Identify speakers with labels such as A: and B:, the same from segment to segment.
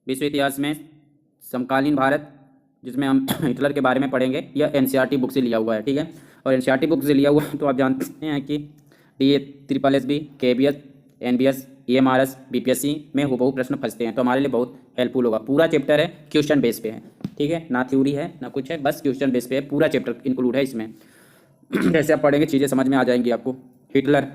A: विश्व इतिहास में समकालीन भारत, जिसमें हम हिटलर के बारे में पढ़ेंगे, यह एनसीईआरटी बुक से लिया हुआ है, ठीक है। और एनसीईआरटी बुक से लिया हुआ है तो आप जानते हैं कि D A triple S B, KBS, NBS, EMRS, BPSC में हूबहू प्रश्न फंसते हैं, तो हमारे लिए बहुत हेल्पफुल होगा। पूरा चैप्टर है क्वेश्चन बेस पे है, ठीक है, ना थ्योरी है ना कुछ है, बस क्वेश्चन बेस पे है, पूरा चैप्टर इंक्लूड है इसमें। जैसे आप पढ़ेंगे चीज़ें समझ में आ जाएंगी आपको। हिटलर,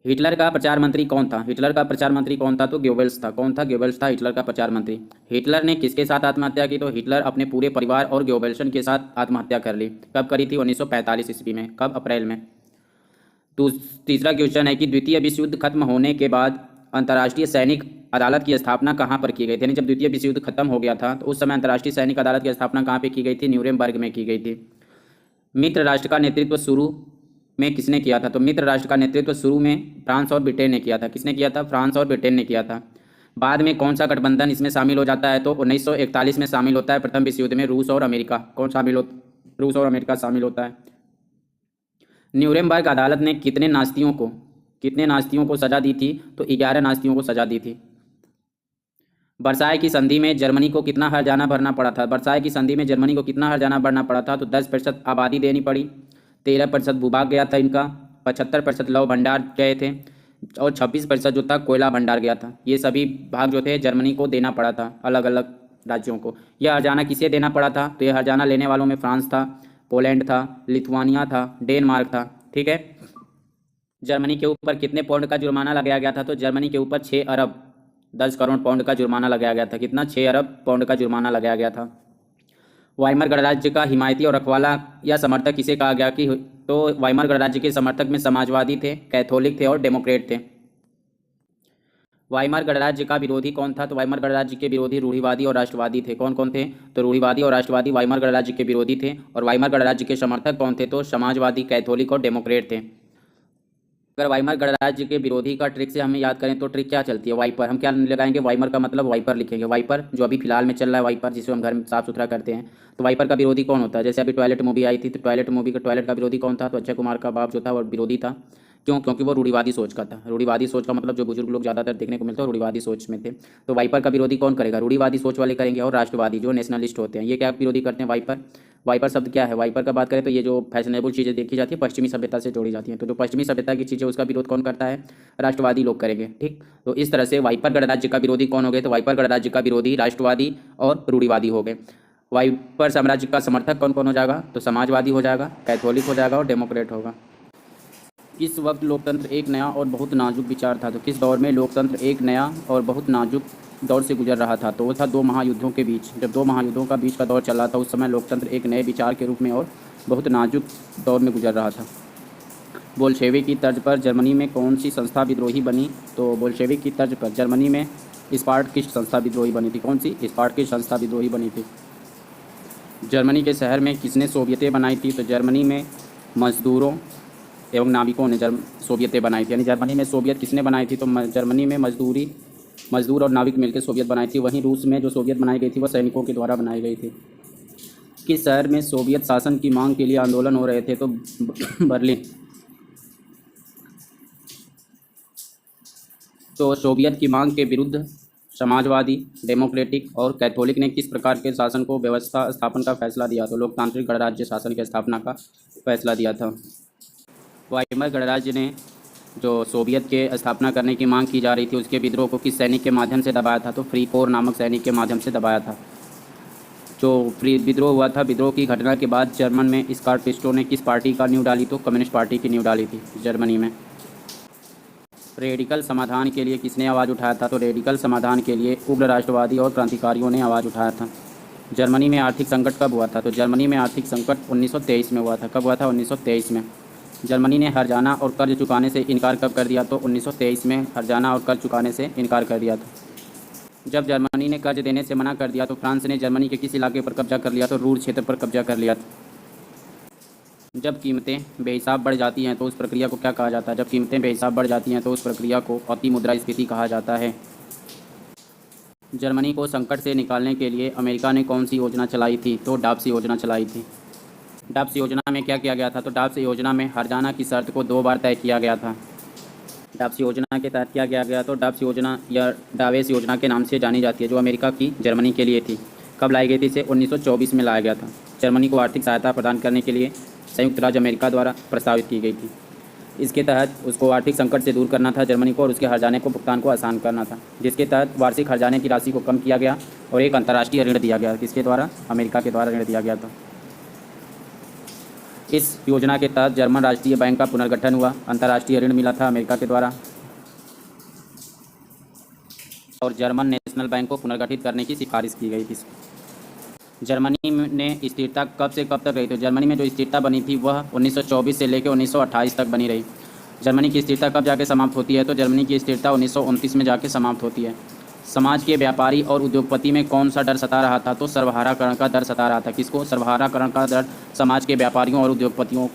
A: हिटलर का प्रचार मंत्री कौन था? हिटलर का प्रचार मंत्री कौन था? तो गोबेल्स था। कौन था? गोबेल्स था हिटलर का प्रचार मंत्री। हिटलर ने किसके साथ आत्महत्या की? तो हिटलर अपने पूरे परिवार और गोबेल्सन के साथ आत्महत्या कर ली। कब करी थी? 1945 ईस्वी में। कब? अप्रैल में। तो तीसरा क्वेश्चन है कि द्वितीय विश्व युद्ध खत्म होने के बाद अंतर्राष्ट्रीय सैनिक अदालत की स्थापना कहाँ पर की गई थी? यानी जब द्वितीय विश्व युद्ध खत्म हो गया था तो उस समय अंतर्राष्ट्रीय सैनिक अदालत की स्थापना कहाँ पे की गई थी? न्यूरेमबर्ग में की गई थी। मित्र राष्ट्र का नेतृत्व शुरू में किसने किया था? तो मित्र राष्ट्र का नेतृत्व शुरू में फ्रांस और ब्रिटेन ने किया था। किसने किया था? फ्रांस और ब्रिटेन ने किया था। बाद में कौन सा गठबंधन इसमें शामिल हो जाता है? तो 1941 में शामिल होता है प्रथम विश्व युद्ध में रूस और अमेरिका। कौन शामिल हो? रूस और अमेरिका शामिल होता है। न्यूरेमबर्ग अदालत ने कितने नास्तियों को सजा दी थी? तो 11 नास्तियों को सजा दी थी। वर्साय की संधि में जर्मनी को कितना हर्जाना भरना पड़ा था? वर्साय की संधि में जर्मनी को कितना हर्जाना भरना पड़ा था? तो 10% आबादी देनी पड़ी, 13% भूभाग गया था इनका, 75% लौह भंडार गए थे और 26% जो था कोयला भंडार गया था। ये सभी भाग जो थे जर्मनी को देना पड़ा था, अलग अलग राज्यों को। यह हर्जाना किसे देना पड़ा था? तो यह हर्जाना लेने वालों में फ्रांस था, पोलैंड था, लिथुआनिया था, डेनमार्क था, ठीक है। जर्मनी के ऊपर कितने पाउंड का जुर्माना लगाया गया था? तो जर्मनी के ऊपर 6 अरब 10 करोड़ पाउंड का जुर्माना लगाया गया था। कितना? 6 अरब पाउंड का जुर्माना लगाया गया था। वाइमर गणराज्य का हिमायती और रखवाला या समर्थक किसे कहा गया? कि तो वाइमर गणराज्य के समर्थक में समाजवादी थे, कैथोलिक थे और डेमोक्रेट थे। वाइमर गणराज्य का विरोधी कौन था? तो वाइमर गणराज्य के विरोधी रूढ़िवादी और राष्ट्रवादी थे। कौन कौन थे? तो रूढ़िवादी और राष्ट्रवादी वाइमर गणराज्य के विरोधी थे। और वाइमर गणराज्य के समर्थक कौन थे? तो समाजवादी, कैथोलिक और डेमोक्रेट थे। अगर वाइमर गणराज्य के विरोधी का ट्रिक से हमें याद करें तो ट्रिक क्या चलती है? वाइपर। हम क्या लगाएंगे? वाइमर का मतलब वाइपर लिखेंगे। वाइपर जो अभी फिलहाल में चल रहा है, वाइपर जिसे हम घर में साफ सुथरा करते हैं। तो वाइपर का विरोधी कौन होता है? जैसे अभी टॉयलेट मूवी आई थी तो टॉयलेट मूवी का टॉयलेट का विरोधी कौन था? तो अक्षय कुमार का बाप जो था वो विरोधी था। क्यों? क्योंकि वो रूढ़िवादी सोच का था। रूढ़िवादी सोच का मतलब जो बुजुर्ग लोग ज़्यादातर देखने को मिलते हैं रूढ़िवादी सोच में थे। तो वाइपर का विरोधी कौन करेगा? रूढ़िवादी सोच वाले करेंगे। और राष्ट्रवादी जो नेशनलिस्ट होते हैं ये क्या विरोधी करते हैं? वाइपर। वाइपर शब्द क्या है? वाइपर का बात करें तो ये जो फैशनेबल चीज़ें देखी जाती है पश्चिमी सभ्यता से जोड़ी जाती हैं। तो जो पश्चिमी सभ्यता की चीज़ें उसका विरोध कौन करता है? राष्ट्रवादी लोग करेंगे, ठीक। तो इस तरह से वाइपर गणराज्य का विरोधी कौन हो गए? तो वाइपर गणराज्य का विरोधी राष्ट्रवादी और रूढ़िवादी हो गए। वाइपर साम्राज्य का समर्थक कौन कौन हो जाएगा? तो समाजवादी हो जाएगा, कैथोलिक हो जाएगा और डेमोक्रेट होगा। किस वक्त लोकतंत्र एक नया और बहुत नाजुक विचार था? तो किस दौर में लोकतंत्र एक नया और बहुत नाजुक दौर से गुजर रहा था? तो वो था 2 महायुद्धों के बीच। जब 2 महायुद्धों का बीच का दौर चल रहा था उस समय लोकतंत्र एक नए विचार के रूप में और बहुत नाजुक दौर में गुजर रहा था। बोल्शेविक की तर्ज पर जर्मनी में कौन सी संस्था विद्रोही बनी? तो बोल्शेविक की तर्ज पर जर्मनी में स्पार्टकिस्ट संस्था विद्रोही बनी थी। कौन सी? स्पार्टकिस्ट संस्था विद्रोही बनी थी। जर्मनी के शहर में किसने सोवियतें बनाई थी? तो जर्मनी में मजदूरों एवं नाविकों ने सोवियतें बनाई थी। यानी जर्मनी में सोवियत किसने बनाई थी? तो जर्मनी में मजदूर और नाविक मिलकर सोवियत बनाई थी। वहीं रूस में जो सोवियत बनाई गई थी वह सैनिकों के द्वारा बनाई गई थी। किस शहर में सोवियत शासन की मांग के लिए आंदोलन हो रहे थे? तो बर्लिन। तो सोवियत की मांग के विरुद्ध समाजवादी, डेमोक्रेटिक और कैथोलिक ने किस प्रकार के शासन को व्यवस्था स्थापन का फैसला दिया? तो लोकतांत्रिक गणराज्य शासन की स्थापना का फैसला दिया था। वाइमर गणराज्य ने जो सोवियत के स्थापना करने की मांग की जा रही थी उसके विद्रोह को किस सैनिक के माध्यम से दबाया था? तो फ्री कोर नामक सैनिक के माध्यम से दबाया था। जो फ्री विद्रोह हुआ था, विद्रोह की घटना के बाद जर्मन में स्कॉट पिस्टो ने किस पार्टी का नींव डाली? तो कम्युनिस्ट पार्टी की नींव डाली थी जर्मनी में। रेडिकल समाधान के लिए किसने आवाज़ उठाया था? तो रेडिकल समाधान के लिए उग्र राष्ट्रवादी और क्रांतिकारियों ने आवाज़ उठाया था। जर्मनी में आर्थिक संकट कब हुआ था? तो जर्मनी में आर्थिक संकट 1923 में हुआ था। कब हुआ था? 1923 में। जर्मनी ने हर्जाना और कर्ज चुकाने से इनकार कब कर दिया? तो 1923 में हर्जाना और कर्ज चुकाने से इनकार कर दिया था। जब जर्मनी ने कर्ज देने से मना कर दिया तो फ्रांस ने जर्मनी के किस इलाके पर कब्जा कर लिया? तो रूर क्षेत्र पर कब्जा कर लिया था। जब कीमतें बेहिसाब बढ़ जाती हैं तो उस प्रक्रिया को क्या कहा जाता है? जब कीमतें बेहिसाब बढ़ जाती हैं तो उस प्रक्रिया को अतिमुद्रास्फीति कहा जाता है। जर्मनी को संकट से निकालने के लिए अमेरिका ने कौन सी योजना चलाई थी? तो डाप्स योजना चलाई थी। डाप्स योजना में क्या किया गया था? तो डाप्स योजना में हर्जाना की शर्त को 2 बार तय किया गया था। डाब्स योजना के तहत क्या किया गया? तो डाब्स योजना या डावेस योजना के नाम से जानी जाती है, जो अमेरिका की जर्मनी के लिए थी। कब लाई गई थी? इसे 1924 में लाया गया था। जर्मनी को आर्थिक सहायता प्रदान करने के लिए संयुक्त राज्य अमेरिका द्वारा प्रस्तावित की गई थी। इसके तहत उसको आर्थिक संकट से दूर करना था जर्मनी को, और उसके हर्जाने को भुगतान को आसान करना था, जिसके तहत वार्षिक हर्जाने की राशि को कम किया गया और एक अंतर्राष्ट्रीय ऋण दिया गया। किसके द्वारा? अमेरिका के द्वारा ऋण दिया गया था। इस योजना के तहत जर्मन राष्ट्रीय बैंक का पुनर्गठन हुआ, अंतर्राष्ट्रीय ऋण मिला था अमेरिका के द्वारा, और जर्मन नेशनल बैंक को पुनर्गठित करने की सिफारिश की गई थी। जर्मनी ने स्थिरता कब से कब तक रही? तो जर्मनी में जो स्थिरता बनी थी वह 1924 से लेकर 1928 तक बनी रही। जर्मनी की स्थिरता कब जाके समाप्त होती है? तो जर्मनी की स्थिरता 1929 में जाके समाप्त होती है। समाज के व्यापारी और उद्योगपति में कौन सा डर सता रहा था? तो सर्वहाराकरण का डर सता रहा था। किसको? सर्वहाराकरण का डर समाज के व्यापारियों और उद्योगपतियों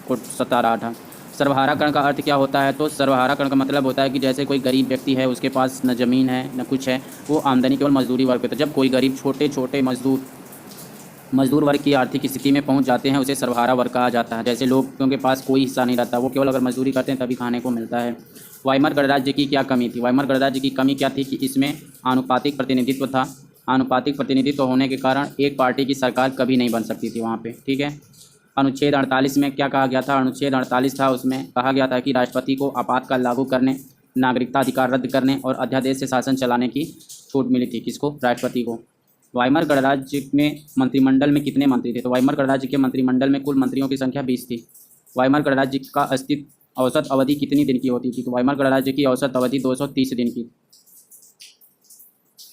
A: को सता रहा था। सर्वहाराकरण का अर्थ क्या होता है? तो सर्वहाराकरण का मतलब होता है कि जैसे कोई गरीब व्यक्ति है, उसके पास न ज़मीन है न कुछ है, वो आमदनी केवल मजदूरी वर्ग पे, तो जब कोई गरीब छोटे छोटे मजदूर वर्ग की आर्थिक स्थिति में पहुंच जाते हैं, उसे सर्वहारा वर्ग कहा जाता है। जैसे लोगों के पास कोई हिस्सा नहीं रहता, वो केवल अगर मजदूरी करते हैं तभी खाने को मिलता है। वाइमर गणराज्य की क्या कमी थी? वाइमर गणराज्य की कमी क्या थी कि इसमें आनुपातिक प्रतिनिधित्व था। आनुपातिक प्रतिनिधित्व होने के कारण एक पार्टी की सरकार कभी नहीं बन सकती थी वहाँ पे, ठीक है। अनुच्छेद 48 में क्या कहा गया था? अनुच्छेद 48 था, उसमें कहा गया था कि राष्ट्रपति को आपातकाल लागू करने, नागरिकता अधिकार रद्द करने और अध्यादेश से शासन चलाने की छूट मिली थी। किसको? राष्ट्रपति को। वाइमर गणराज्य में मंत्रिमंडल में कितने मंत्री थे? तो वाइमर गणराज्य के मंत्रिमंडल में कुल मंत्रियों की संख्या 20 थी। वाइमर गणराज्य का अस्तित्व औसत अवधि कितनी दिन की होती थी? तो वाइमर गणराज्य की औसत अवधि 230 दिन की।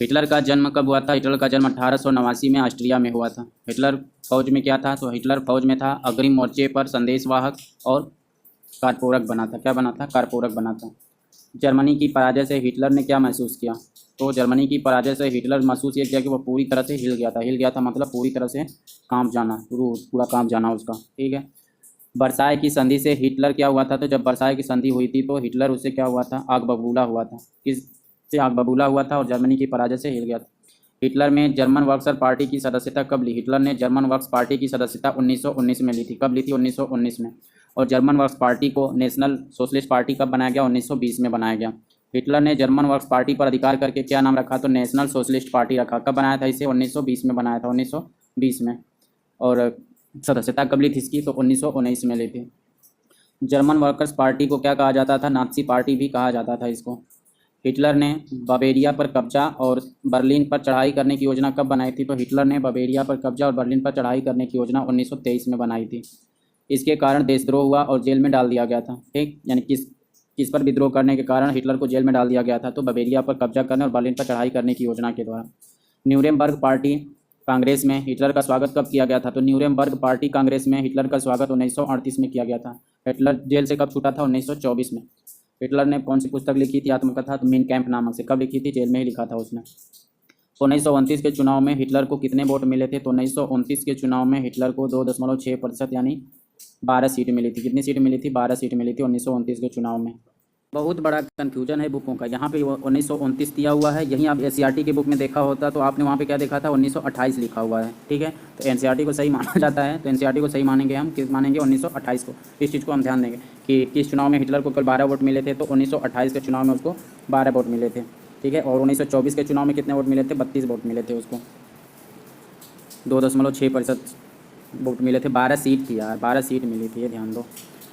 A: हिटलर का जन्म कब हुआ था? हिटलर का जन्म 1889 में ऑस्ट्रिया में हुआ था। हिटलर फौज में क्या था? तो हिटलर फौज में था, अग्रिम मोर्चे पर संदेशवाहक और कारपोरक बना था। क्या बना था? कारपोरक बना था। जर्मनी की पराजय से हिटलर ने क्या महसूस किया? तो जर्मनी की पराजय से हिटलर महसूस ये किया कि वह पूरी तरह से हिल गया था। हिल गया था मतलब पूरी तरह से कांप जाना, पूरा कांप जाना उसका, ठीक है। वर्साय की संधि से हिटलर क्या हुआ था? तो जब वर्साय की संधि हुई थी तो हिटलर उससे क्या हुआ था? आग बबूला हुआ था। किससे आग बबूला हुआ था? और जर्मनी की पराजय से हिल गया था। हिटलर में जर्मन वर्कर्स पार्टी की सदस्यता कब ली? हिटलर ने जर्मन वर्क्स पार्टी की सदस्यता 1919 में ली थी। कब ली थी? 1919 में। और जर्मन वर्क्स पार्टी को नेशनल सोशलिस्ट पार्टी कब बनाया गया? 1920 में बनाया गया। हिटलर ने जर्मन वर्क्स पार्टी पर अधिकार करके क्या नाम रखा? तो नेशनल सोशलिस्ट पार्टी रखा। कब बनाया था इसे? 1920 में बनाया था, 1920 में। और सदस्यता कब ली थी इसकी? तो 1919 में ली थी। जर्मन वर्कर्स पार्टी को क्या कहा जाता था? नाज़ी पार्टी भी कहा जाता था इसको। हिटलर ने बवेरिया पर कब्जा और बर्लिन पर चढ़ाई करने की योजना कब बनाई थी? तो हिटलर ने बवेरिया पर कब्जा और बर्लिन पर चढ़ाई करने की योजना 1923 में बनाई थी। इसके कारण देशद्रोह हुआ और जेल में डाल दिया गया था, ठीक। यानी किस पर विद्रोह करने के कारण हिटलर को जेल में डाल दिया गया था? तो बवेरिया पर कब्जा करने और बर्लिन पर चढ़ाई करने की योजना के द्वारा। न्यूरेमबर्ग पार्टी कांग्रेस में हिटलर का स्वागत कब किया गया था? तो न्यूरेमबर्ग पार्टी कांग्रेस में हिटलर का स्वागत 1938 में किया गया था। हिटलर जेल से कब छूटा था? 1924 में। हिटलर ने कौन सी पुस्तक लिखी थी आत्मकथा? तो मीन कैंप नामक से। कब लिखी थी? जेल में ही लिखा था उसने। 1929 के चुनाव में हिटलर को कितने वोट मिले थे? तो 1929 के चुनाव में हिटलर को 2.6% यानी 12 सीट मिली थी। कितनी सीट मिली थी? 12 सीट मिली थी 1929 के चुनाव में। बहुत बड़ा कन्फ्यूजन है बुकों का। यहाँ पे 1929 दिया हुआ है, यहीं आप एनसीईआरटी की बुक में देखा होता तो आपने वहाँ पे क्या देखा था? 1928 लिखा हुआ है, ठीक है। तो एनसीईआरटी को सही माना जाता है, तो एनसीईआरटी को सही मानेंगे हम। किस मानेंगे? 1928 को। इस चीज़ को हम ध्यान देंगे कि किस चुनाव में हिटलर को केवल 12 वोट मिले थे, तो 1928 के चुनाव में उसको 12 वोट मिले थे, ठीक है। और 1924 के चुनाव में कितने वोट मिले थे? 32 वोट मिले थे उसको। 2.6% वोट मिले थे। 12 सीट थी यार, 12 सीट मिली थी, ये ध्यान दो।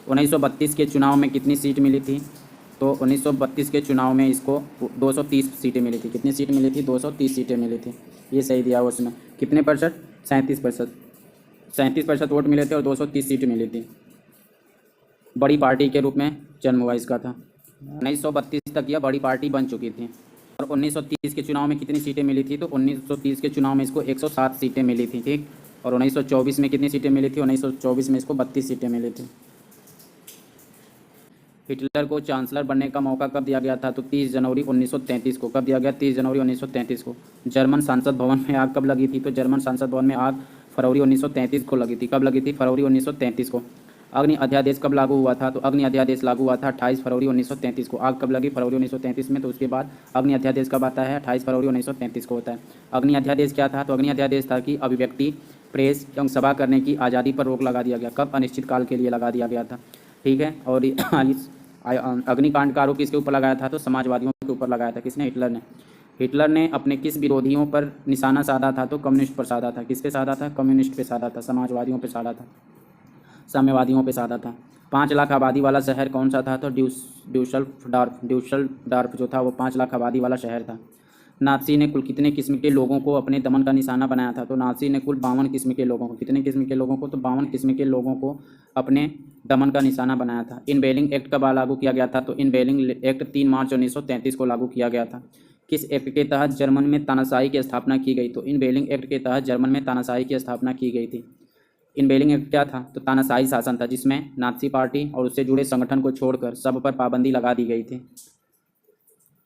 A: 1932 के चुनाव में कितनी सीट मिली थी? तो 1932 के चुनाव में इसको 230 सीटें मिली थी। कितनी सीट मिली थी? 230 सीटें मिली थी। ये सही दिया हुआ उसने। कितने परसेंट? 37%। 37% वोट मिले थे और 230 सीटें मिली थी। बड़ी पार्टी के रूप में जन्म हुआ इसका था। 1932 तक यह बड़ी पार्टी बन चुकी थी। और 1930 के चुनाव में कितनी सीटें मिली थी? तो 1930 के चुनाव में इसको 107 सीटें मिली थी, ठीक। और 1924 में कितनी सीटें मिली थी? 1924 में इसको 32 सीटें मिली थी। हिटलर को चांसलर बनने का मौका कब दिया गया था? तो 30 जनवरी 1933 को। कब दिया गया? 30 जनवरी 1933 को। जर्मन संसद भवन में आग कब लगी थी? तो जर्मन संसद भवन में आग फरवरी 1933 को लगी थी। कब लगी थी? फरवरी 1933 को। अग्नि अध्यादेश कब लागू हुआ था? तो अग्नि अध्यादेश लागू हुआ था 28 फरवरी 1933 को। आग कब लगी? फरवरी 1933 में। तो उसके बाद अग्नि अध्यादेश कब आता है? 28 फरवरी 1933 को होता है। अग्नि अध्यादेश क्या था? तो अग्नि अध्यादेश था कि अभिव्यक्ति, प्रेस एवं सभा करने की आज़ादी पर रोक लगा दिया गया। कब? अनिश्चित काल के लिए लगा दिया गया था, ठीक है। और अग्निकांड का आरोप किसके ऊपर लगाया था? तो समाजवादियों के ऊपर लगाया था। किसने? हिटलर ने। हिटलर ने अपने किस विरोधियों पर निशाना साधा था? तो कम्युनिस्ट पर साधा था। किस पे साधा था? कम्युनिस्ट पे साधा था, समाजवादियों पे साधा था, साम्यवादियों पे साधा था। 5 लाख आबादी वाला शहर कौन सा था? तो ड्यूसलडॉर्फ जो था वो 5 लाख आबादी वाला शहर था। नाज़ी ने कुल कितने किस्म के लोगों को अपने दमन का निशाना बनाया था? तो नाज़ी ने कुल 52 किस्म के लोगों को, कितने किस्म के लोगों को? तो 52 किस्म के लोगों को अपने दमन का निशाना बनाया था। इन बेलिंग एक्ट कब लागू किया गया था? तो इन बेलिंग एक्ट 3 मार्च 1933 को लागू किया गया था। किस एक्ट के तहत जर्मन में तानाशाही की स्थापना की गई? तो इन बेलिंग एक्ट के तहत जर्मन में तानाशाही की स्थापना की गई थी। इन बेलिंग एक्ट क्या था? तो तानाशाही शासन था, जिसमें नाज़ी पार्टी और उससे जुड़े संगठन को छोड़कर सब पर पाबंदी लगा दी गई थी।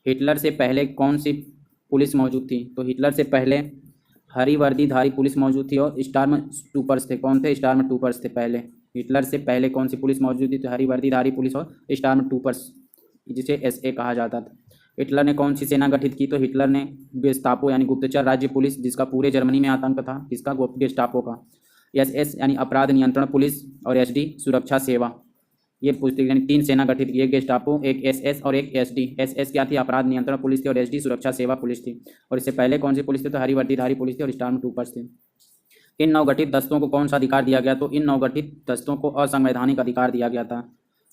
A: हिटलर से पहले कौन सी पुलिस मौजूद थी? तो हिटलर से पहले हरी वर्दीधारी पुलिस मौजूद थी और स्टार्म ट्रूपर्स थे। कौन थे? स्टार्म ट्रूपर्स थे पहले। हिटलर से पहले कौन सी पुलिस मौजूद थी? तो हरी वर्दीधारी पुलिस और स्टार्म ट्रूपर्स, जिसे एसए कहा जाता था। हिटलर ने कौन सी सेना गठित की? तो हिटलर ने गेस्टापो यानी गुप्तचर राज्य पुलिस, जिसका पूरे जर्मनी में आतंक था। किसका? गेस्टापो का। एसएस यानी अपराध नियंत्रण पुलिस और एसडी सुरक्षा सेवा, ये पूछते यानी 3 सेना गठित की, एक गेस्टापो, एक एसएस और एक एसडी। एसएस क्या थी? अपराध नियंत्रण पुलिस थी और एसडी सुरक्षा सेवा पुलिस थी। और इससे पहले कौन सी पुलिस थी? तो हरी वर्दीधारी पुलिस थी और स्टार्म ट्रूपर्स थी। इन नवगठित दस्तों को कौन सा अधिकार दिया गया? तो इन नवगठित दस्तों को असंवैधानिक अधिकार दिया गया था।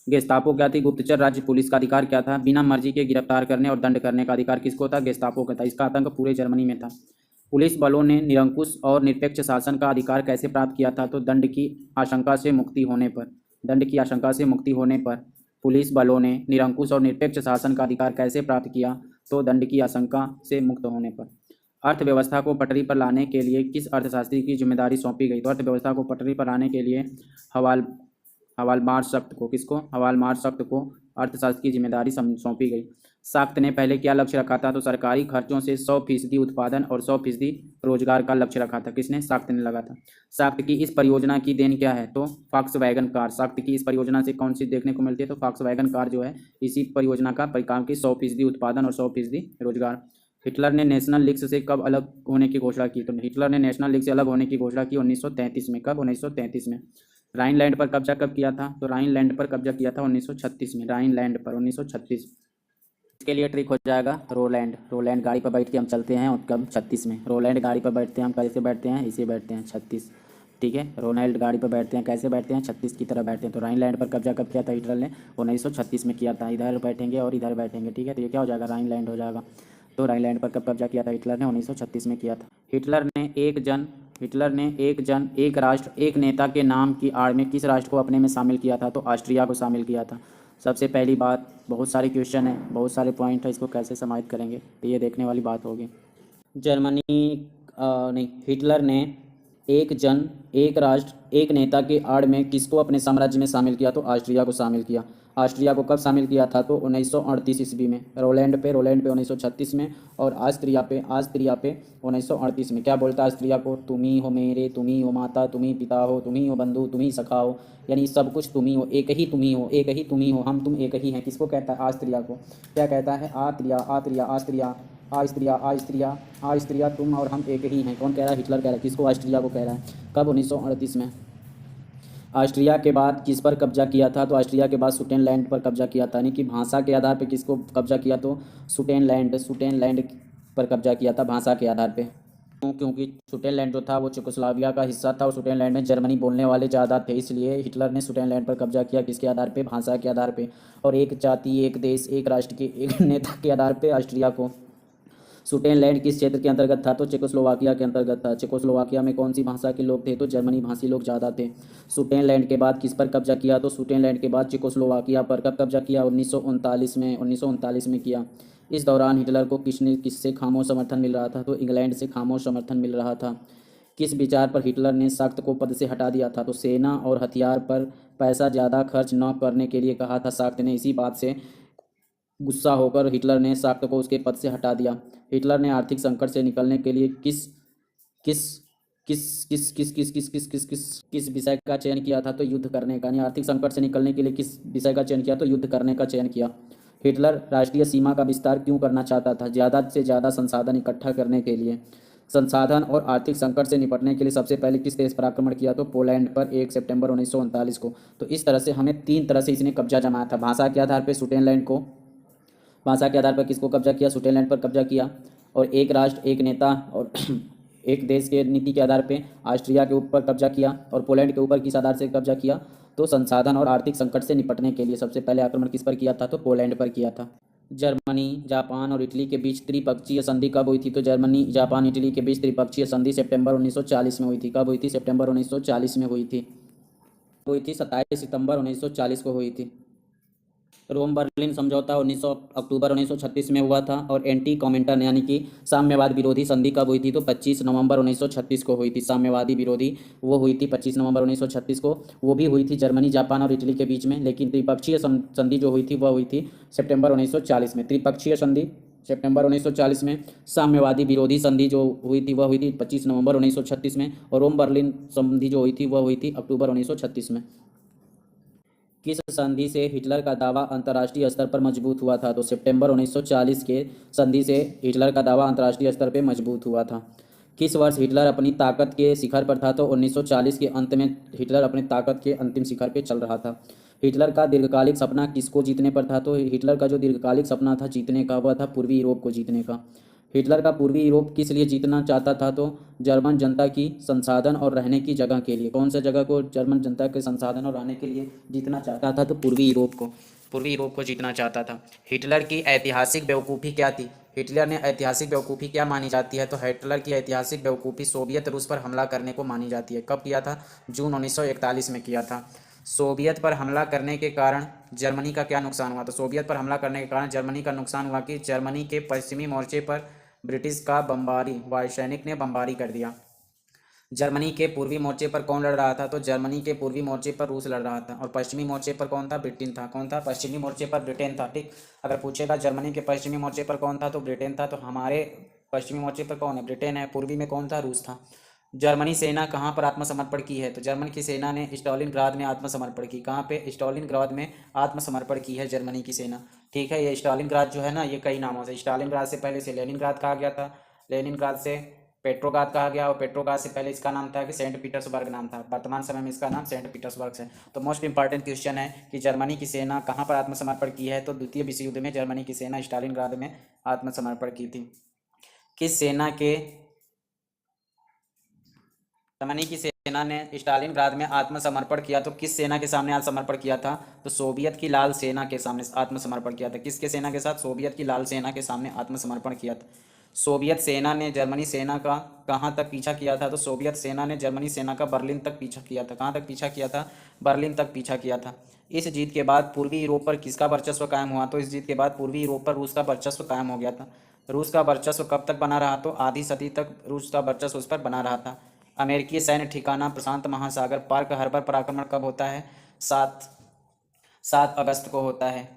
A: गेस्तापो क्या थी? गुप्तचर राज्य पुलिस का अधिकार क्या था? बिना मर्जी के गिरफ्तार करने और दंड करने का अधिकार किसको था? गेस्तापो का था। इसका आतंक पूरे जर्मनी में था। पुलिस बलों ने निरंकुश और निरपेक्ष शासन का अधिकार कैसे प्राप्त किया था? तो दंड की आशंका से मुक्ति होने पर। दंड की आशंका से मुक्ति होने पर पुलिस बलों ने निरंकुश और निरपेक्ष शासन का अधिकार कैसे प्राप्त किया? तो दंड की आशंका से मुक्त होने पर। अर्थव्यवस्था को पटरी पर लाने के लिए किस अर्थशास्त्री की जिम्मेदारी सौंपी गई? तो अर्थव्यवस्था को पटरी पर लाने के लिए हवालमार सख्त को, किसको? हवालमार सख्त को अर्थशास्त्र की जिम्मेदारी सौंपी गई। साख्त ने पहले क्या लक्ष्य रखा था? तो सरकारी खर्चों से 100% उत्पादन और 100% रोजगार का लक्ष्य रखा था। किसने? साख्त ने लगा था। साख्त की इस परियोजना की देन क्या है? तो फॉक्सवैगन कार। साख्त की इस परियोजना से कौन सी देखने को मिलती है? तो फॉक्सवैगन कार जो है इसी परियोजना का परिणाम की 100% उत्पादन और 100% रोजगार। हिटलर ने नेशनल लीग से कब अलग होने की घोषणा की? तो हिटलर ने नेशनल लीग से अलग होने की घोषणा की 1933 में। कब? 1933 में। राइनलैंड पर कब्जा कब किया था? तो राइनलैंड पर कब्जा किया था 1936 में। राइनलैंड पर 1936। इसके लिए ट्रिक हो जाएगा रोलैंड। रोलैंड गाड़ी पर बैठ के हम चलते हैं और कब? 36 में। रोलैंड गाड़ी पर बैठते हैं हम, कैसे बैठते हैं? इसे बैठते हैं 36। ठीक है, रोनाल्ड गाड़ी पर बैठते हैं, कैसे बैठते हैं? 36 की तरह बैठते हैं। तो राइनलैंड पर कब्जा कब किया था हिटलर ने? 1936 में किया था। इधर बैठेंगे और इधर बैठेंगे। ठीक है, तो ये क्या हो जाएगा? राइनलैंड हो जाएगा। तो राइनलैंड पर कब कब्जा किया था हिटलर ने? 1936 में किया था। हिटलर ने एक जन एक राष्ट्र एक नेता के नाम की आड़ में किस राष्ट्र को अपने में शामिल किया था? तो ऑस्ट्रिया को शामिल किया था। सबसे पहली बात, बहुत सारे क्वेश्चन हैं, बहुत सारे पॉइंट है, इसको कैसे समाहित करेंगे तो ये देखने वाली बात होगी। जर्मनी नहीं, हिटलर ने एक जन एक राष्ट्र एक नेता के आड़ में किसको अपने साम्राज्य में शामिल किया? तो ऑस्ट्रिया को शामिल किया। ऑस्ट्रिया को कब शामिल किया था? तो 1938 ईस्वी में। रोलैंड पे 1936 में और ऑस्ट्रिया पे 1938 में। क्या बोलता है ऑस्ट्रिया को? तुम ही हो मेरे, तुम ही हो माता, तुम ही पिता हो, तुम ही हो बंधु, तुम ही सखा हो, यानी सब कुछ तुम ही हो, एक ही तुम ही हो, एक ही तुम ही हो, हम तुम एक ही हैं। किसको कहता है? ऑस्ट्रिया को। क्या कहता है? आत्रिया, आत्रिया, ऑस्ट्रिया, ऑस्ट्रिया, ऑस्ट्रिया, ऑस्ट्रिया, तुम और हम एक ही हैं। कौन कह रहा है? हिटलर कह रहा है। किसको? ऑस्ट्रिया को कह रहा है। कब? 1938 में। ऑस्ट्रिया के बाद किस पर कब्जा किया था? तो ऑस्ट्रिया के बाद सुडेनलैंड पर कब्जा किया था, यानी कि भाषा के आधार पर किसको कब्जा किया? तो सुडेनलैंड पर कब्जा किया था भाषा के आधार पे। क्योंकि सुडेनलैंड जो था वो चेकोस्लोवाकिया का हिस्सा था और सुडेनलैंड में जर्मनी बोलने वाले ज़्यादा थे, इसलिए हिटलर ने सुडेनलैंड पर कब्जा किया। किसके आधार पे? भाषा के आधार पे। और एक जाति, एक देश, एक राष्ट्र के एक नेता के आधार पे ऑस्ट्रिया को। सुडेनलैंड किस क्षेत्र के अंतर्गत था? तो चेकोस्लोवाकिया के अंतर्गत था। चेकोस्लोवाकिया में कौन सी भाषा के लोग थे? तो जर्मनी भाषी लोग ज़्यादा थे। सुडेनलैंड के बाद किस पर कब्जा किया? तो सुडेनलैंड के बाद चेकोस्लोवाकिया पर कब कब्जा किया? 1939 में किया। इस दौरान हिटलर को किससे खामोश समर्थन मिल रहा था? तो इंग्लैंड से खामोश समर्थन मिल रहा था। किस विचार पर हिटलर ने साख्त को पद से हटा दिया था? तो सेना और हथियार पर पैसा ज़्यादा खर्च न करने के लिए कहा था साख्त ने। इसी बात से गुस्सा होकर हिटलर ने साख्त को उसके पद से हटा दिया। हिटलर ने आर्थिक संकट से निकलने के लिए किस किस किस किस किस किस किस किस किस किस किस विषय का चयन किया था? तो युद्ध करने का। यानी आर्थिक संकट से निकलने के लिए किस विषय का चयन किया? तो युद्ध करने का चयन किया। हिटलर राष्ट्रीय सीमा का विस्तार क्यों करना चाहता था? ज़्यादा से ज़्यादा संसाधन इकट्ठा करने के लिए। संसाधन और आर्थिक संकट से निपटने के लिए सबसे पहले किस देश पर आक्रमण किया? तो पोलैंड पर 1 सितंबर 1939 को। तो इस तरह से हमें 3 तरह से इसने कब्जा जमाया था। भाषा के आधार पर सुडेनलैंड को, भाषा के आधार पर किसको कब्जा किया? सुडेनलैंड पर कब्जा किया। और एक राष्ट्र एक नेता और एक देश के नीति के आधार पे ऑस्ट्रिया के ऊपर कब्जा किया। और पोलैंड के ऊपर किस आधार से कब्जा किया? तो संसाधन और आर्थिक संकट से निपटने के लिए सबसे पहले आक्रमण किस पर किया था? तो पोलैंड पर किया था। जर्मनी, जापान और इटली के बीच त्रिपक्षीय संधि कब हुई थी? तो जर्मनी, जापान, इटली के बीच त्रिपक्षीय संधि सितंबर 1940 में हुई थी। कब हुई थी? सितंबर 1940 में हुई थी। 27 सितंबर 1940 को हुई थी। रोम बर्लिन समझौता 19 अक्टूबर 1936 में हुआ था। और एंटी कॉमेंटन यानी कि साम्यवाद विरोधी संधि कब हुई थी? तो 25 नवंबर 1936 को हुई थी। साम्यवादी विरोधी वो हुई थी 25 नवंबर 1936 को। वो भी हुई थी जर्मनी, जापान और इटली के बीच में। लेकिन त्रिपक्षीय संधि जो हुई थी वह हुई थी सितंबर 1940 में। त्रिपक्षीय संधि सितंबर 1940 में। साम्यवादी विरोधी संधि जो हुई थी वह हुई थी 25 नवंबर 1936 में। और रोम बर्लिन संधि जो हुई थी वह हुई थी अक्टूबर 1936 में। किस संधि से हिटलर का दावा अंतर्राष्ट्रीय स्तर पर मजबूत हुआ था? तो सितंबर 1940 के संधि से हिटलर का दावा अंतर्राष्ट्रीय स्तर पर मजबूत हुआ था। किस वर्ष हिटलर अपनी ताकत के शिखर पर था? तो 1940 के अंत में हिटलर अपनी ताकत के अंतिम शिखर पर चल रहा था। हिटलर का दीर्घकालिक सपना किसको जीतने पर था? तो हिटलर का जो दीर्घकालिक सपना था जीतने का वह था पूर्वी यूरोप को जीतने का। हिटलर का पूर्वी यूरोप किस लिए जीतना चाहता था? तो जर्मन जनता की संसाधन और रहने की जगह के लिए। कौन सा जगह को जर्मन जनता के संसाधन और रहने के लिए जीतना चाहता था? तो पूर्वी यूरोप को, पूर्वी यूरोप को जीतना चाहता था। हिटलर की ऐतिहासिक बेवकूफ़ी क्या थी? हिटलर ने ऐतिहासिक बेवकूफ़ी क्या मानी जाती है? तो हिटलर की ऐतिहासिक बेवकूफ़ी सोवियत रूस पर हमला करने को मानी जाती है। कब किया था? जून 1941 में किया था। सोवियत पर हमला करने के कारण जर्मनी का क्या नुकसान हुआ? तो सोवियत पर हमला करने के कारण जर्मनी का नुकसान हुआ कि जर्मनी के पश्चिमी मोर्चे पर ब्रिटिश का बमबारी, वायुसैनिक ने बमबारी कर दिया। जर्मनी के पूर्वी मोर्चे पर कौन लड़ रहा था? तो जर्मनी के पूर्वी मोर्चे पर रूस लड़ रहा था। और पश्चिमी मोर्चे पर कौन था? ब्रिटेन था। कौन था? पश्चिमी मोर्चे पर ब्रिटेन था। ठीक, अगर पूछेगा जर्मनी के पश्चिमी मोर्चे पर कौन था? तो ब्रिटेन था। तो हमारे पश्चिमी मोर्चे पर कौन है? ब्रिटेन है। पूर्वी में कौन था? रूस था। जर्मनी सेना कहाँ पर आत्मसमर्पण की है? तो जर्मन की सेना ने स्टालिनग्राद में आत्मसमर्पण की। कहाँ पे? स्टालिनग्राद में आत्मसमर्पण की है जर्मनी की सेना। ठीक है, ये स्टालिनग्राद जो है ना, ये कई नामों से, स्टालिनग्राद से पहले से लेनिनग्राद कहा गया था, लेनिनग्राद से पेट्रोग्राद कहा गया, और पेट्रोग्राद से पहले इसका नाम था कि सेंट पीटर्सबर्ग नाम था। वर्तमान समय में इसका नाम सेंट पीटर्सबर्ग है। तो मोस्ट इंपॉर्टेंट क्वेश्चन है कि जर्मनी की सेना कहाँ पर आत्मसमर्पण की है? तो द्वितीय विश्व युद्ध में जर्मनी की सेना स्टालिनग्राद में आत्मसमर्पण की थी। किस सेना के जर्मनी की सेना ने स्टालिनग्राद में आत्मसमर्पण किया? तो किस सेना के सामने आत्मसमर्पण किया था? तो सोवियत की लाल सेना के सामने आत्मसमर्पण किया था। किसके सेना के साथ? सोवियत की लाल सेना के सामने आत्मसमर्पण किया था। सोवियत सेना ने जर्मनी सेना का कहाँ तक पीछा किया था? तो सोवियत सेना ने जर्मनी सेना का बर्लिन तक पीछा किया था। कहाँ तक पीछा किया था? बर्लिन तक पीछा किया था। इस जीत के बाद पूर्वी यूरोप पर किसका वर्चस्व कायम हुआ? तो इस जीत के बाद पूर्वी यूरोप पर रूस का वर्चस्व कायम हो गया था। रूस का वर्चस्व कब तक बना रहा? तो आधी सदी तक रूस का वर्चस्व उस पर बना रहा था। अमेरिकी सैन्य ठिकाना प्रशांत महासागर, पार्क हार्बर पर आक्रमण कब होता है? 7 अगस्त को होता है।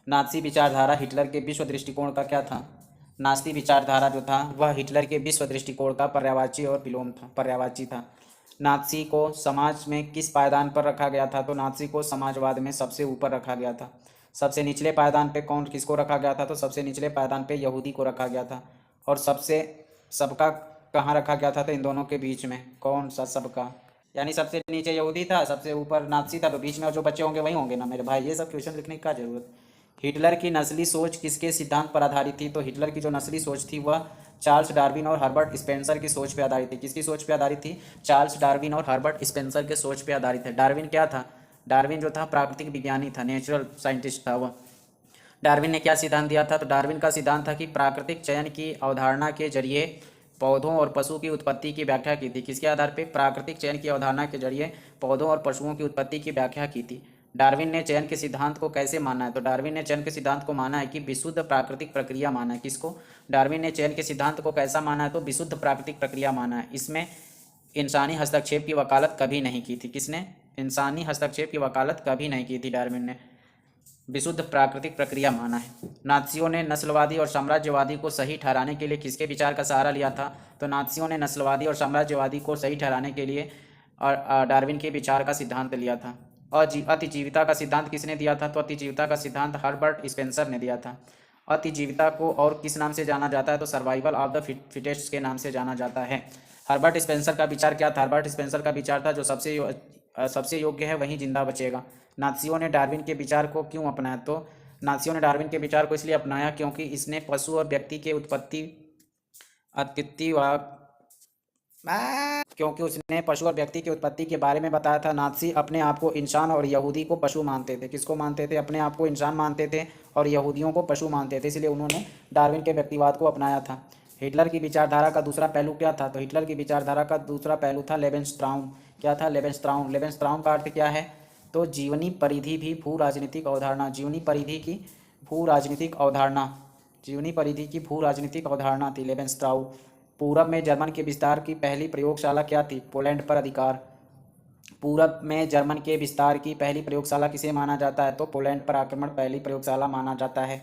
A: नाज़ी विचारधारा हिटलर के विश्व दृष्टिकोण का क्या था? नाज़ी विचारधारा जो था वह हिटलर के विश्व दृष्टिकोण का पर्यायवाची और विलोम था, पर्यायवाची था। नाज़ी को समाज में किस पायदान पर रखा गया था? तो नाज़ी को समाजवाद में सबसे ऊपर रखा गया था। सबसे निचले पायदान पे कौन किसको रखा गया था? तो सबसे निचले पायदान पे यहूदी को रखा गया था। और सबका कहाँ रखा गया था? तो इन दोनों के बीच में। कौन सा सबका? यानी सबसे नीचे यहूदी था, सबसे ऊपर नाज़ी था, तो बीच में जो बच्चे होंगे वही होंगे ना मेरे भाई। ये सब क्वेश्चन लिखने की क्या जरूरत? हिटलर की नस्ली सोच किसके सिद्धांत पर आधारित थी? तो हिटलर की जो नस्ली सोच थी वह चार्ल्स डार्विन और हर्बर्ट स्पेंसर की सोच पर आधारित थी। किसकी सोच पर आधारित थी? चार्ल्स डार्विन और हर्बर्ट स्पेंसर के सोच पर आधारित है। डार्विन क्या था? डार्विन जो था प्राकृतिक विज्ञानी था, नेचुरल साइंटिस्ट था वह। डार्विन ने क्या सिद्धांत दिया था? तो डार्विन का सिद्धांत था कि प्राकृतिक चयन की अवधारणा के जरिए पौधों और पशु की उत्पत्ति की व्याख्या की थी। किसके आधार पर? प्राकृतिक चयन की अवधारणा के जरिए पौधों और पशुओं की उत्पत्ति की व्याख्या की थी। डार्विन ने चयन के सिद्धांत को कैसे माना है? तो डार्विन ने चयन के सिद्धांत को माना है कि विशुद्ध प्राकृतिक प्रक्रिया माना है। किसको? डार्विन ने चयन के सिद्धांत को कैसा माना है? तो विशुद्ध प्राकृतिक प्रक्रिया माना है। इसमें इंसानी हस्तक्षेप की वकालत कभी नहीं की थी। किसने? इंसानी हस्तक्षेप की वकालत कभी नहीं की थी डार्विन ने। विशुद्ध प्राकृतिक प्रक्रिया माना है। नाज़ियों ने नस्लवादी और साम्राज्यवादी को सही ठहराने के लिए किसके विचार का सहारा लिया था? तो नाज़ियों ने नस्लवादी और साम्राज्यवादी को सही ठहराने के लिए डार्विन के विचार का सिद्धांत लिया था। और अतिजीविता का सिद्धांत किसने दिया था? तो अतिजीविता का सिद्धांत हर्बर्ट स्पेंसर ने दिया था। अतिजीविता को और किस नाम से जाना जाता है? तो सर्वाइवल ऑफ द फिटेस्ट के नाम से जाना जाता है। हर्बर्ट स्पेंसर का विचार क्या था? हर्बर्ट स्पेंसर का विचार था जो सबसे योग्य है वही जिंदा बचेगा। नात्सियों ने डार्विन के विचार को क्यों अपनाया? तो नात्सियों ने डार्विन के विचार को इसलिए अपनाया क्योंकि इसने पशु और व्यक्ति के उत्पत्ति क्योंकि उसने पशु और व्यक्ति की उत्पत्ति के बारे में बताया था। नात्सी अपने आप को इंसान और यहूदी को पशु मानते थे। किसको मानते थे? अपने आप को इंसान मानते थे और यहूदियों को पशु मानते थे, इसलिए उन्होंने डार्विन के व्यक्तिवाद को अपनाया था। हिटलर की विचारधारा का दूसरा पहलू क्या था? तो हिटलर की विचारधारा का दूसरा पहलू था लेवेंस्ट्राउम। क्या था? लेवेंस्ट्राउम। लेवेंस्ट्राउम का अर्थ क्या है? तो जीवनी परिधि भी भू राजनीतिक अवधारणा। जीवनी परिधि की भू राजनीतिक अवधारणा। जीवनी परिधि की भू राजनीतिक अवधारणा थी लेवेंस्ट्राउ। पूरब में जर्मन के विस्तार की पहली प्रयोगशाला क्या थी? पोलैंड पर अधिकार। पूरब में जर्मन के विस्तार की पहली प्रयोगशाला किसे माना जाता है? तो पोलैंड पर आक्रमण पहली प्रयोगशाला माना जाता है।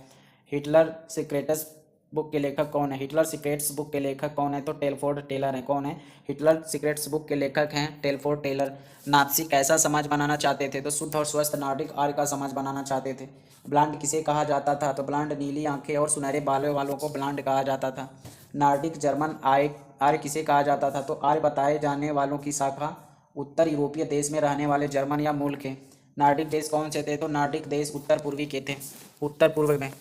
A: हिटलर सीक्रेट्स बुक के लेखक कौन है? हिटलर सीक्रेट्स बुक के लेखक कौन है? तो टेलफोर्ड टेलर है। कौन है? हिटलर सीक्रेट्स बुक के लेखक हैं टेलफोर्ड टेलर। नात्सी कैसा समाज बनाना चाहते थे? तो शुद्ध और स्वस्थ नॉर्डिक आर्य का समाज बनाना चाहते थे। ब्लांड किसे कहा जाता था? तो ब्लांड नीली आंखें और सुनहरे बालों वालों को ब्लांड कहा जाता था। नॉर्डिक जर्मन आर्य किसे कहा जाता था? तो आर्य बताए जाने वालों की शाखा उत्तर यूरोपीय देश में रहने वाले जर्मन या मूल के। नॉर्डिक देश कौन से थे? तो नॉर्डिक देश उत्तर पूर्वी के थे। उत्तर पूर्व में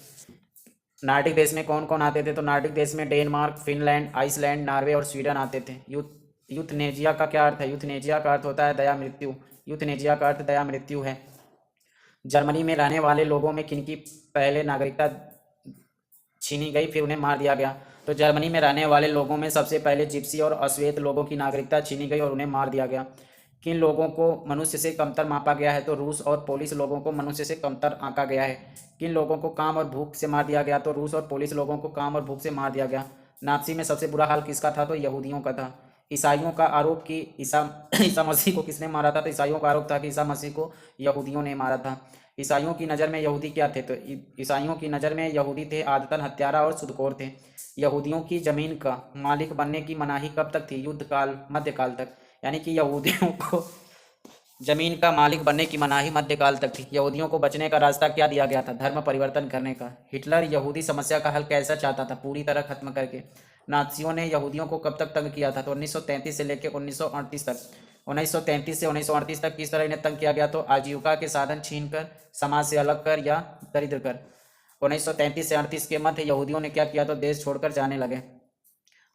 A: नॉर्डिक देश में कौन कौन आते थे? तो नॉर्डिक देश में डेनमार्क, फिनलैंड, आइसलैंड, नॉर्वे और स्वीडन आते थे। यूथनेजिया का क्या अर्थ है? यूथनेजिया का अर्थ होता है दया मृत्यु। यूथनेजिया का अर्थ दया मृत्यु है। जर्मनी में रहने वाले लोगों में किनकी पहले नागरिकता छीनी गई फिर उन्हें मार दिया गया? तो जर्मनी में रहने वाले लोगों में सबसे पहले जिप्सी और अश्वेत लोगों की नागरिकता छीनी गई और उन्हें मार दिया गया। किन लोगों को मनुष्य से कमतर मापा गया है? तो रूस और पोलिश लोगों को मनुष्य से कमतर आंका गया है। किन लोगों को काम और भूख से मार दिया गया? तो रूस और पोलिश लोगों को काम और भूख से मार दिया गया। नात्सी में सबसे बुरा हाल किसका था? तो यहूदियों का था। ईसाइयों का आरोप कि ईसा मसीह को किसने मारा था? तो ईसाइयों का आरोप था कि ईसा मसीह को यहूदियों ने मारा था। ईसाइयों की नज़र में यहूदी क्या थे? तो ईसाइयों की नज़र में यहूदी थे आदतन हत्यारा और सुदखोर थे। यहूदियों की जमीन का मालिक बनने की मनाही कब तक थी? युद्ध काल, मध्यकाल तक। यानी कि यहूदियों को जमीन का मालिक बनने की मनाही मध्यकाल तक थी। यहूदियों को बचने का रास्ता क्या दिया गया था? धर्म परिवर्तन करने का। हिटलर यहूदी समस्या का हल कैसा चाहता था? पूरी तरह खत्म करके। नात्सियों ने यहूदियों को कब तक तंग किया था? तो 1933 से लेकर 1938 तक। 1933 से 1938 तक किस तरह इन्हें तंग किया गया? तो आजीविका के साधन छीनकर, समाज से अलग कर या दरिद्र कर। 1933 से 38 के मध्य यहूदियों ने क्या किया? तो देश छोड़कर जाने लगे।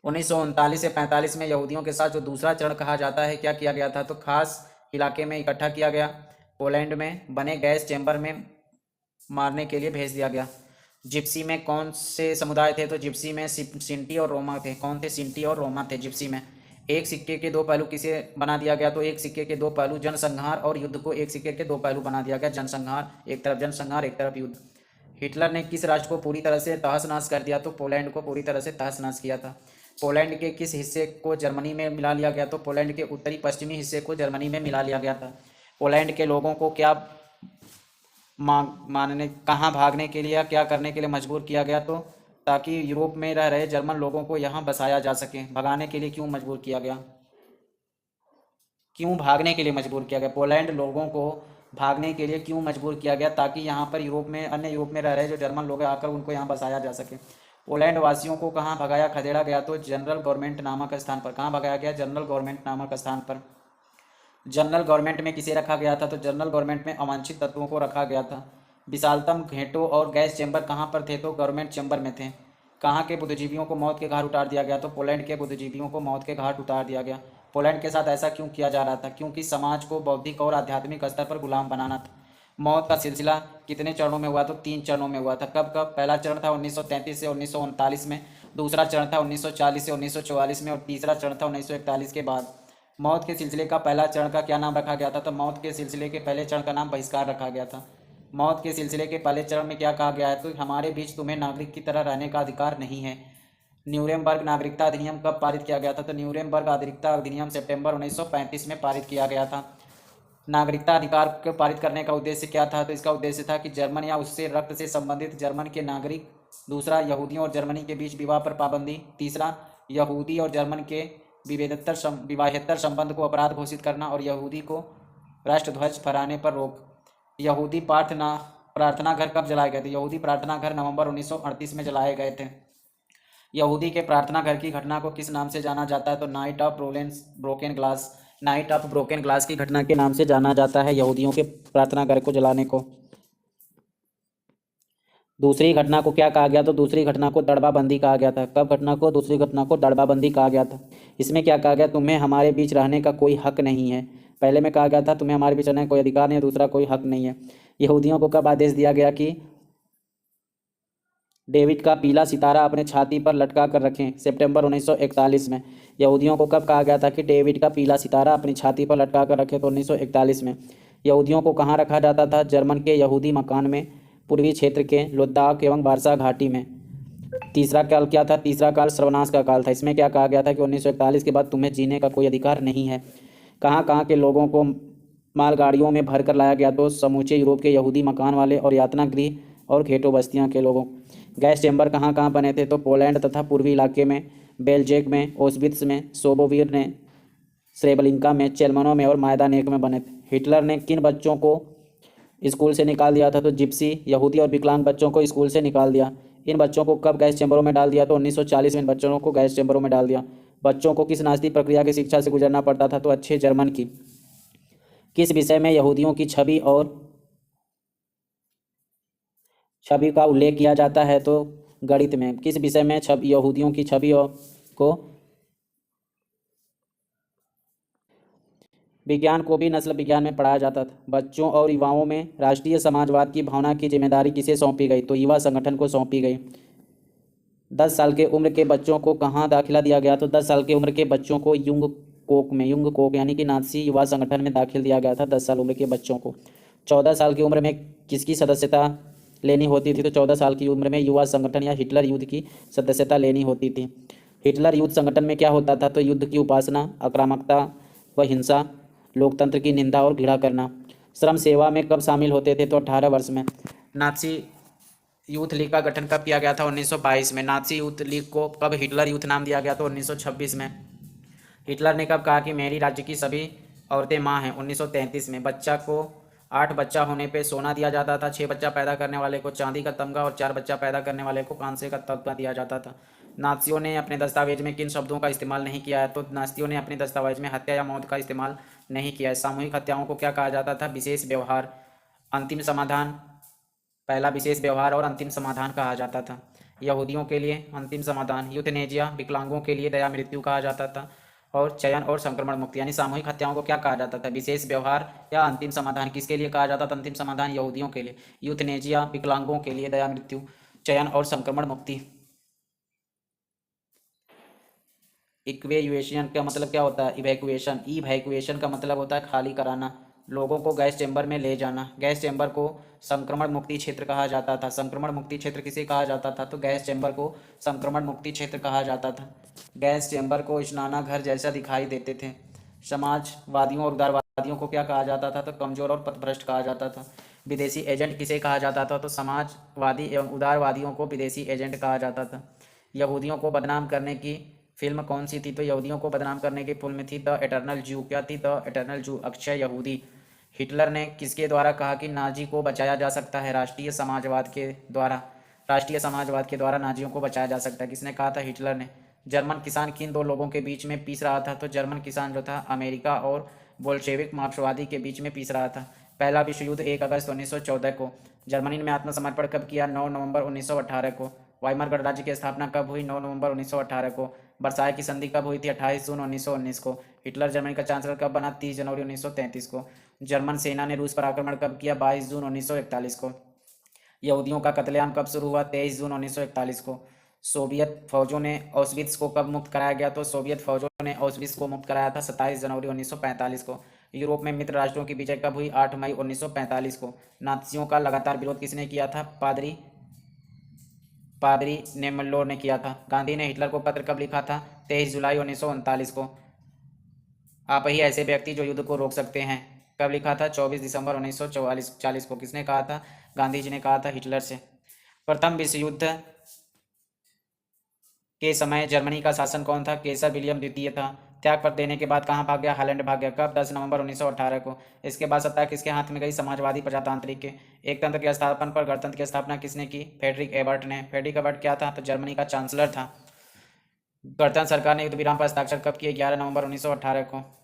A: 1939 से 45 में यहूदियों के साथ जो दूसरा चरण कहा जाता है क्या किया गया था? तो खास इलाके में इकट्ठा किया गया। पोलैंड में बने गैस चैम्बर में मारने के लिए भेज दिया गया। जिप्सी में कौन से समुदाय थे? तो जिप्सी में सिंटी और रोमा थे। कौन थे? सिंटी और रोमा थे जिप्सी में। एक सिक्के के दो पहलू किसे बना दिया गया? तो एक सिक्के के दो पहलू जनसंहार और युद्ध को एक सिक्के के दो पहलू बना दिया गया। जनसंहार एक तरफ, जनसंहार एक तरफ युद्ध। हिटलर ने किस राष्ट्र को पूरी तरह से तहस नहस कर दिया? तो पोलैंड को पूरी तरह से तहस नहस किया था। पोलैंड के किस हिस्से को जर्मनी में मिला लिया गया? तो पोलैंड के उत्तरी पश्चिमी हिस्से को जर्मनी में मिला लिया गया था। पोलैंड के लोगों को क्या मानने कहाँ भागने के लिए या क्या करने के लिए मजबूर किया गया? तो ताकि यूरोप में रह रहे जर्मन लोगों को यहाँ बसाया जा सके। भगाने के लिए क्यों मजबूर किया गया? क्यों भागने के लिए मजबूर किया गया? पोलैंड लोगों को भागने के लिए क्यों मजबूर किया गया? ताकि यहाँ पर यूरोप में अन्य यूरोप में रह रहे जो जर्मन लोग हैं आकर उनको यहाँ बसाया जा सके। पोलैंड वासियों को कहाँ भगाया खदेड़ा गया? तो जनरल गवर्नमेंट नामक स्थान पर। कहाँ भगाया गया? जनरल गवर्नमेंट नामक स्थान पर। जनरल गवर्नमेंट में किसे रखा गया था? तो जनरल गवर्नमेंट में अवांछित तत्वों को रखा गया था। विशालतम घेंटों और गैस चैम्बर कहाँ पर थे? तो गवर्नमेंट चैम्बर में थे। कहाँ के बुद्धिजीवियों को मौत के घाट उतार दिया गया? तो पोलैंड के बुद्धिजीवियों को मौत के घाट उतार दिया गया। पोलैंड के साथ ऐसा क्यों किया जा रहा था? क्योंकि समाज को बौद्धिक और आध्यात्मिक स्तर पर गुलाम बनाना था। मौत का सिलसिला कितने चरणों में हुआ? तो 3 चरणों में हुआ था। कब कब? पहला चरण था 1933 से 1939 में, दूसरा चरण था 1940 से 1944 में और तीसरा चरण था 1941 के बाद। मौत के सिलसिले का पहला चरण का क्या नाम रखा गया था? तो मौत के सिलसिले के पहले चरण का नाम बहिष्कार रखा गया था। मौत के सिलसिले के पहले चरण में क्या कहा गया है? तो हमारे बीच तुम्हें नागरिक की तरह रहने का अधिकार नहीं है। न्यूरेमबर्ग नागरिकता अधिनियम कब पारित किया गया था? तो न्यूरेमबर्ग नागरिकता अधिनियम सितंबर 1935 में पारित किया गया था। नागरिकता अधिकार को पारित करने का उद्देश्य क्या था? तो इसका उद्देश्य था कि जर्मन या उससे रक्त से संबंधित जर्मन के नागरिक। दूसरा, यहूदियों और जर्मनी के बीच विवाह पर पाबंदी। तीसरा, यहूदी और जर्मन के विवाहेतर संबंध को अपराध घोषित करना और यहूदी को राष्ट्रध्वज फहराने पर रोक। यहूदी प्रार्थना घर कब जलाए गए थे? यहूदी प्रार्थना घर नवंबर 1938 में जलाए गए थे। यहूदी के प्रार्थना घर की घटना को किस नाम से जाना जाता है? तो night of broken glass, night of broken glass की घटना के नाम से जाना जाता है यहूदियों के प्रार्थना घर को जलाने को। दूसरी घटना को क्या कहा गया? तो दूसरी घटना को दड़बाबंदी कहा गया था। कब घटना को? दूसरी घटना को दड़बाबंदी कहा गया था। इसमें क्या कहा गया? तुम्हें हमारे बीच रहने का कोई हक नहीं है। पहले में कहा गया था तुम्हें हमारे बीच रहने का कोई अधिकार नहीं है, दूसरा कोई हक नहीं है। यहूदियों को कब आदेश दिया गया कि डेविड का पीला सितारा अपने छाती पर लटका कर रखें? सितंबर 1941 में। यहूदियों को कब कहा गया था कि डेविड का पीला सितारा अपनी छाती पर लटका कर रखें? तो 1941 में। यहूदियों को कहाँ रखा जाता था? जर्मन के यहूदी मकान में, पूर्वी क्षेत्र के लद्दाख एवं वारसा घाटी में। तीसरा काल क्या था? तीसरा काल सर्वनाश का काल था। इसमें क्या कहा गया था कि 1941 के बाद तुम्हें जीने का कोई अधिकार नहीं है। कहाँ कहाँ के लोगों को मालगाड़ियों में भर कर लाया गया? तो समूचे यूरोप के यहूदी मकान वाले और यातना गृह और घेटो बस्तियाँ के लोगों। गैस चैम्बर कहाँ कहाँ बने थे? तो पोलैंड तथा पूर्वी इलाके में, बेल्जेक में, ओस्विट्स में, सोबोवीर ने, स्रेबलिंका में, चेलमनो में और मायदानेक में बने थे। हिटलर ने किन बच्चों को स्कूल से निकाल दिया था? तो जिप्सी, यहूदी और विकलांग बच्चों को स्कूल से निकाल दिया। इन बच्चों को कब गैस चैम्बरों में डाल दिया? तो 1940 में इन बच्चों को गैस चैम्बरों में डाल दिया। बच्चों को किस नास्तिक प्रक्रिया की शिक्षा से गुजरना पड़ता था? तो अच्छे जर्मन की। किस विषय में यहूदियों की छवि का उल्लेख किया जाता है? तो गणित में। किस विषय में यहूदियों की छवि को विज्ञान को भी नस्ल विज्ञान में पढ़ाया जाता था। बच्चों और युवाओं में राष्ट्रीय समाजवाद की भावना की जिम्मेदारी किसे सौंपी गई? तो युवा संगठन को सौंपी गई। 10 साल के उम्र के बच्चों को कहाँ दाखिला दिया गया? तो 10 साल की उम्र के बच्चों को युंग कोक यानी कि नाज़ी युवा संगठन में दाखिल दिया गया था 10 साल उम्र के बच्चों को। 14 साल की उम्र में किसकी सदस्यता लेनी होती थी? तो 14 साल की उम्र में युवा संगठन या हिटलर युद्ध की सदस्यता लेनी होती थी। हिटलर युद्ध संगठन में क्या होता था? तो युद्ध की उपासना, आक्रामकता व हिंसा, लोकतंत्र की निंदा और घृणा करना। श्रम सेवा में कब शामिल होते थे? तो 18 वर्ष में। नाज़ी यूथ लीग का गठन कब किया गया था? 1922 में। नाज़ी यूथ लीग को कब हिटलर यूथ नाम दिया गया? तो 1926 में। हिटलर ने कब कहा कि मेरी राज्य की सभी औरतें माँ हैं? 1933 में। बच्चा को 8 बच्चा होने पे सोना दिया जाता था, 6 बच्चा पैदा करने वाले को चांदी का तमगा और 4 बच्चा पैदा करने वाले को कांसे का तमगा दिया जाता था। नाज़ियों ने अपने दस्तावेज में किन शब्दों का इस्तेमाल नहीं किया है? तो नाज़ियों ने अपने दस्तावेज में हत्या या मौत का इस्तेमाल नहीं किया है। सामूहिक हत्याओं को क्या कहा जाता था? विशेष व्यवहार, अंतिम समाधान, पहला विशेष व्यवहार और अंतिम समाधान कहा जाता था। यहूदियों के लिए अंतिम समाधान यूथनेजिया, विकलांगों के लिए दया मृत्यु कहा जाता था। और चयन और संक्रमण मुक्ति यानी सामूहिक हत्याओं को क्या कहा जाता था? विशेष व्यवहार या अंतिम समाधान। किसके लिए कहा जाता था अंतिम समाधान? यहूदियों के लिए। यूथनेजिया, विकलांगों के लिए दया मृत्यु, चयन और संक्रमण मुक्ति। इक्वेयुएशन का मतलब क्या होता है? इवैक्यूएशन। इवैक्यूएशन का मतलब होता है खाली कराना, लोगों को गैस चैम्बर में ले जाना। गैस चैम्बर को संक्रमण मुक्ति क्षेत्र कहा जाता था। संक्रमण मुक्ति क्षेत्र किसे कहा जाता था? तो गैस चैम्बर को संक्रमण मुक्ति क्षेत्र कहा जाता था। गैस चैम्बर को स्नानाघर जैसा दिखाई देते थे। समाजवादियों और उदारवादियों को क्या कहा जाता था? तो कमजोर और पथभ्रष्ट कहा जाता था। विदेशी एजेंट किसे कहा जाता था? तो समाजवादी एवं उदारवादियों को विदेशी एजेंट कहा जाता था। यहूदियों को बदनाम करने की फिल्म कौन सी थी? तो यहूदियों को बदनाम करने की फिल्म थी द एटर्नल जू। क्या थी? द एटर्नल जू, अक्षय यहूदी। हिटलर ने किसके द्वारा कहा कि नाजी को बचाया जा सकता है? राष्ट्रीय समाजवाद के द्वारा। राष्ट्रीय समाजवाद के द्वारा नाजियों को बचाया जा सकता है। किसने कहा था? हिटलर ने। जर्मन किसान किन दो लोगों के बीच में पीस रहा था? तो जर्मन किसान जो था अमेरिका और बोल्शेविक मार्क्सवादी के बीच में पीस रहा था। पहला विश्व युद्ध 1 अगस्त 1914 को। जर्मनी में आत्मसमर्पण कब किया? 9 नवंबर 1918 को। वाइमार गणराज्य की स्थापना कब हुई? 9 नवंबर 1918 को। वर्साय की संधि कब हुई थी? 28 जून 1919 को। हिटलर जर्मनी का चांसलर कब बना? 30 जनवरी 1933 को। जर्मन सेना ने रूस पर आक्रमण कब किया? 22 जून 1941 को। यहूदियों का कत्लेआम कब शुरू हुआ? 23 जून 1941 को। सोवियत फौजों ने ऑस्विट्स को कब मुक्त कराया गया? तो सोवियत फौजों ने ऑस्विट्स को मुक्त कराया था 27 जनवरी 1945 को। यूरोप में मित्र राष्ट्रों की विजय कब हुई? 8 मई 1945 को। नाज़ियों का लगातार विरोध किसने किया था? पादरी नेमल्लो ने किया था। गांधी ने हिटलर को पत्र कब लिखा था? 23 जुलाई 1939 को। आप ही ऐसे व्यक्ति जो युद्ध को रोक सकते हैं। कब लिखा था? 24 दिसंबर 1940 को। किसने कहा था? गांधी जी ने कहा था हिटलर से। प्रथम विश्व युद्ध के समय जर्मनी का शासन कौन था? केसर विलियम द्वितीय था। त्यागपत्र देने के बाद कहाँ भाग गया? हालैंड भाग गया। कब? 10 नवंबर 1918 को। इसके बाद सत्ता किसके हाथ में गई? समाजवादी प्रजातांत्रिक के। एक तंत्र के स्थापन पर गणतंत्र की स्थापना किसने की? फ्रेडरिक एबर्ट ने। फ्रेडरिक एबर्ट क्या था? तो जर्मनी का चांसलर था। गणतंत्र सरकार ने युद्ध विराम पर हस्ताक्षर कब किए? 11 नवंबर 1918 को।